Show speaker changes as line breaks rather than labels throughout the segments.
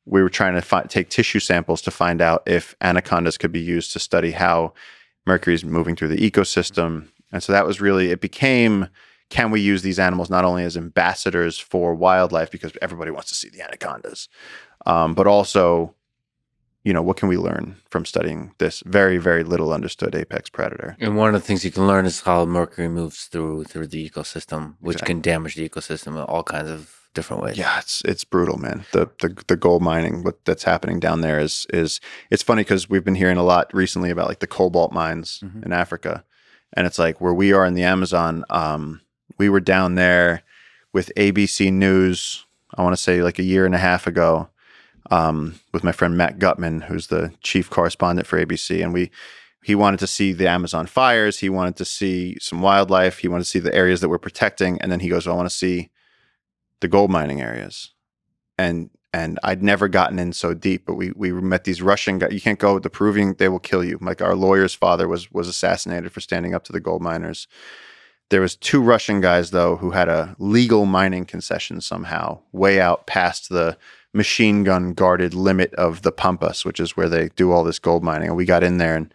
we were trying to take tissue samples to find out if anacondas could be used to study how mercury is moving through the ecosystem. And so that was really, it became, can we use these animals not only as ambassadors for wildlife, because everybody wants to see the anacondas, but also, what can we learn from studying this very, very little understood apex predator?
And one of the things you can learn is how mercury moves through the ecosystem, which can damage the ecosystem in all kinds of different ways.
Yeah, it's brutal, man. The gold mining that's happening down there is it's funny because we've been hearing a lot recently about like the cobalt mines in Africa, and it's like where we are in the Amazon. We were down there with ABC News, I want to say like a year and a half ago, with my friend Matt Gutman, who's the chief correspondent for ABC, and he wanted to see the Amazon fires, he wanted to see some wildlife, he wanted to see the areas that we're protecting, and then he goes, I want to see the gold mining areas. And I'd never gotten in so deep, but we met these Russian guys. You can't go with the Peruvian, they will kill you. Like our lawyer's father was assassinated for standing up to the gold miners. There was 2 Russian guys though who had a legal mining concession somehow way out past the machine gun guarded limit of the Pampas, which is where they do all this gold mining. And we got in there and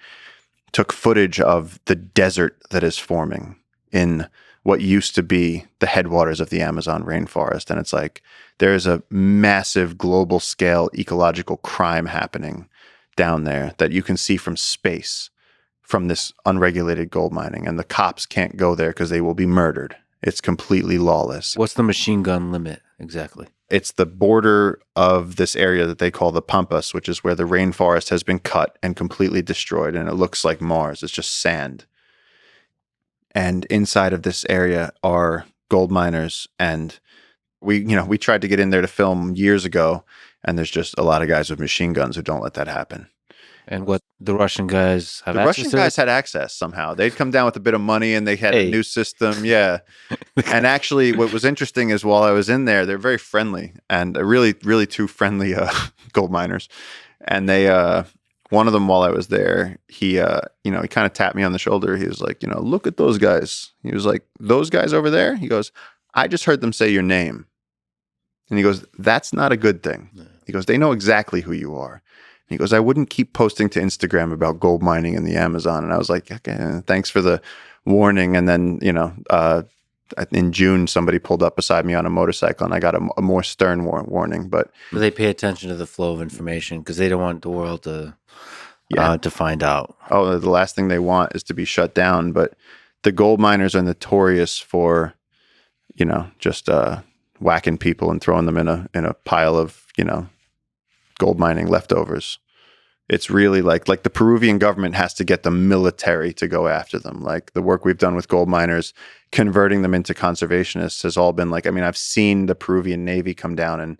took footage of the desert that is forming in what used to be the headwaters of the Amazon rainforest. And it's like, there is a massive global scale ecological crime happening down there that you can see from space from this unregulated gold mining. And the cops can't go there because they will be murdered. It's completely lawless.
What's the machine gun limit exactly?
It's the border of this area that they call the Pampas, which is where the rainforest has been cut and completely destroyed. And it looks like Mars. It's just sand. And inside of this area are gold miners. And we tried to get in there to film years ago. And there's just a lot of guys with machine guns who don't let that happen.
And what the Russian guys have access to?
The Russian guys had access somehow. They'd come down with a bit of money and they had a new system. Yeah. And actually what was interesting is while I was in there, they're very friendly and really, really 2 friendly gold miners. And they, one of them while I was there, he kind of tapped me on the shoulder. He was like, look at those guys. He was like, those guys over there? He goes, I just heard them say your name. And he goes, that's not a good thing. He goes, they know exactly who you are. He goes, I wouldn't keep posting to Instagram about gold mining in the Amazon. And I was like, okay, thanks for the warning. And then, in June, somebody pulled up beside me on a motorcycle and I got a more stern warning. But
they pay attention to the flow of information because they don't want the world to find out.
Oh, the last thing they want is to be shut down. But the gold miners are notorious for, just whacking people and throwing them in a pile of, gold mining leftovers. It's really like the Peruvian government has to get the military to go after them. Like the work we've done with gold miners, converting them into conservationists has all been like, I've seen the Peruvian Navy come down and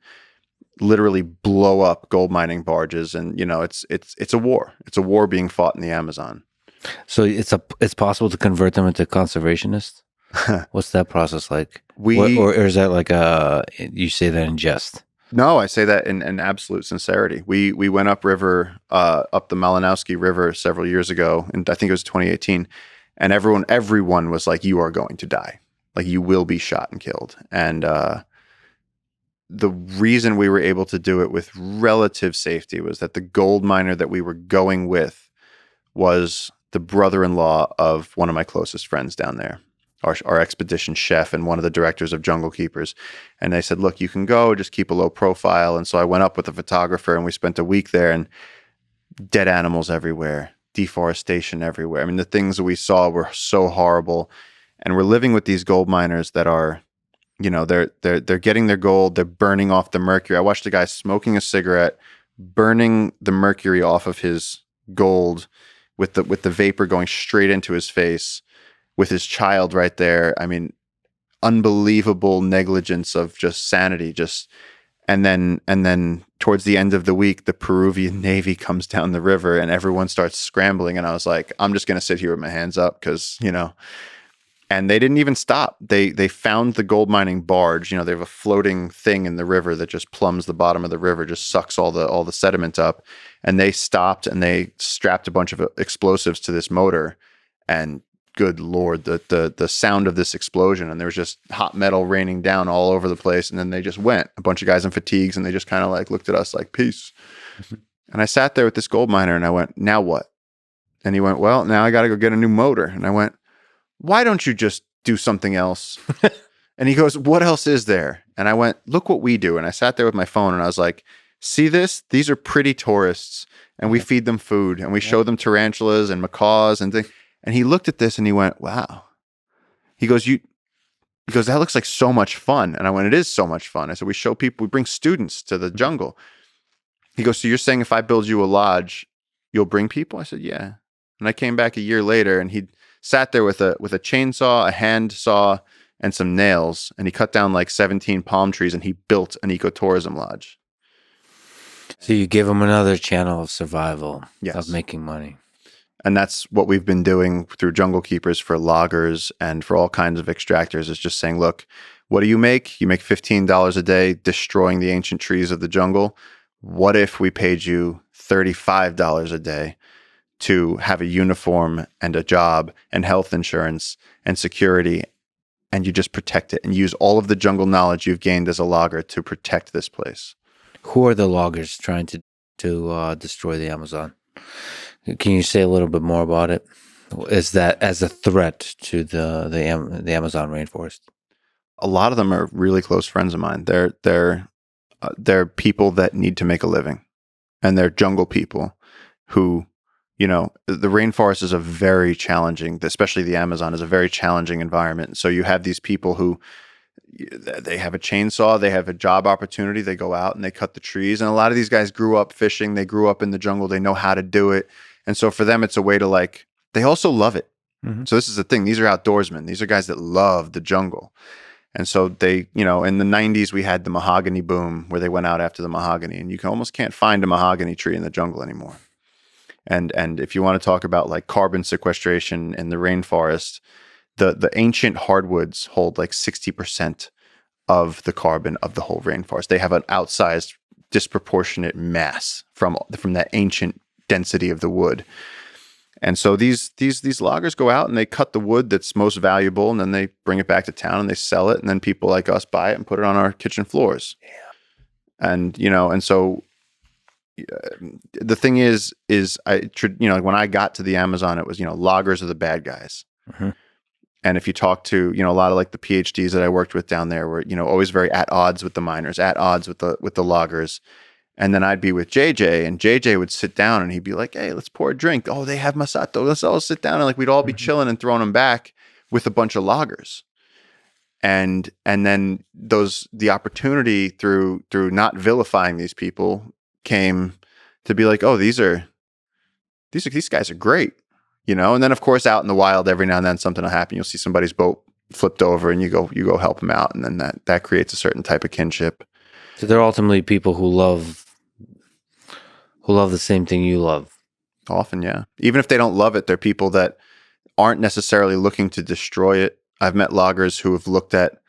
literally blow up gold mining barges. And, it's a war. It's a war being fought in the Amazon.
So it's possible to convert them into conservationists? What's that process like? Or is that like you say that in jest?
No, I say that in absolute sincerity. We went upriver, up the Malinowski River several years ago, and I think it was 2018, and everyone was like, you are going to die. Like, you will be shot and killed. And the reason we were able to do it with relative safety was that the gold miner that we were going with was the brother-in-law of one of my closest friends down there. Our expedition chef and one of the directors of Junglekeepers. And they said, look, you can go, just keep a low profile. And so I went up with a photographer and we spent a week there, and dead animals everywhere, deforestation everywhere. The things that we saw were so horrible. And we're living with these gold miners that are, they're getting their gold, they're burning off the mercury. I watched a guy smoking a cigarette, burning the mercury off of his gold with the vapor going straight into his face, with his child right there. Unbelievable negligence of just sanity. And then towards the end of the week, the Peruvian Navy comes down the river and everyone starts scrambling. And I was like, I'm just going to sit here with my hands up because, and they didn't even stop. They found the gold mining barge. They have a floating thing in the river that just plumbs the bottom of the river, just sucks all the sediment up. And they stopped and they strapped a bunch of explosives to this motor and good Lord, the sound of this explosion. And there was just hot metal raining down all over the place. And then they just went, a bunch of guys in fatigues, and they just kind of like looked at us like, peace. And I sat there with this gold miner and I went, now what? And he went, well, now I got to go get a new motor. And I went, why don't you just do something else? And he goes, what else is there? And I went, look what we do. And I sat there with my phone and I was like, see this? These are pretty tourists. And we feed them food and we show them tarantulas and macaws and things. And he looked at this and he went, wow. He goes, that looks like so much fun. And I went, it is so much fun. I said, we bring students to the jungle. He goes, so you're saying if I build you a lodge, you'll bring people? I said, yeah. And I came back a year later and he sat there with a chainsaw, a hand saw, and some nails, and he cut down like 17 palm trees and he built an ecotourism lodge.
So you give him another channel of survival,
yes,
of making money.
And that's what we've been doing through Junglekeepers for loggers and for all kinds of extractors, is just saying, look, what do you make? You make $15 a day destroying the ancient trees of the jungle. What if we paid you $35 a day to have a uniform and a job and health insurance and security, and you just protect it and use all of the jungle knowledge you've gained as a logger to protect this place?
Who are the loggers trying to destroy the Amazon? Can you say a little bit more about it? Is that as a threat to the Amazon rainforest?
A lot of them are really close friends of mine. They're people that need to make a living, and they're jungle people who, the rainforest is a very challenging, especially the Amazon is a very challenging environment. So you have these people who, they have a chainsaw, they have a job opportunity, they go out and they cut the trees. And a lot of these guys grew up fishing, they grew up in the jungle, they know how to do it. And so for them, it's a way to they also love it. Mm-hmm. So this is the thing. These are outdoorsmen. These are guys that love the jungle. And so they, in the 90s, we had the mahogany boom where they went out after the mahogany, and you almost can't find a mahogany tree in the jungle anymore. And if you want to talk about carbon sequestration in the rainforest, the ancient hardwoods hold 60% of the carbon of the whole rainforest. They have an outsized, disproportionate mass from that ancient density of the wood. And so these loggers go out and they cut the wood that's most valuable, and then they bring it back to town and they sell it, and then people like us buy it and put it on our kitchen floors. Yeah. And so the thing is when I got to the Amazon, it was, loggers are the bad guys. Mm-hmm. And if you talk to, a lot of the PhDs that I worked with down there were, always very at odds with the miners, at odds with the loggers. And then I'd be with JJ, and JJ would sit down and he'd be like, hey, let's pour a drink. Oh, they have Masato. Let's all sit down. And we'd all be chilling and throwing them back with a bunch of loggers. And then the opportunity through not vilifying these people came to be like, oh, these guys are great. And then of course out in the wild, every now and then something will happen. You'll see somebody's boat flipped over and you go help them out. And then that creates a certain type of kinship.
So they're ultimately people who love the same thing you love.
Often, yeah. Even if they don't love it, they're people that aren't necessarily looking to destroy it. I've met loggers who have looked at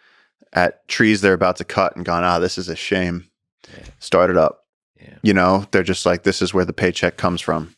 trees they're about to cut and gone, this is a shame. Yeah. Start it up. Yeah. They're just like, this is where the paycheck comes from.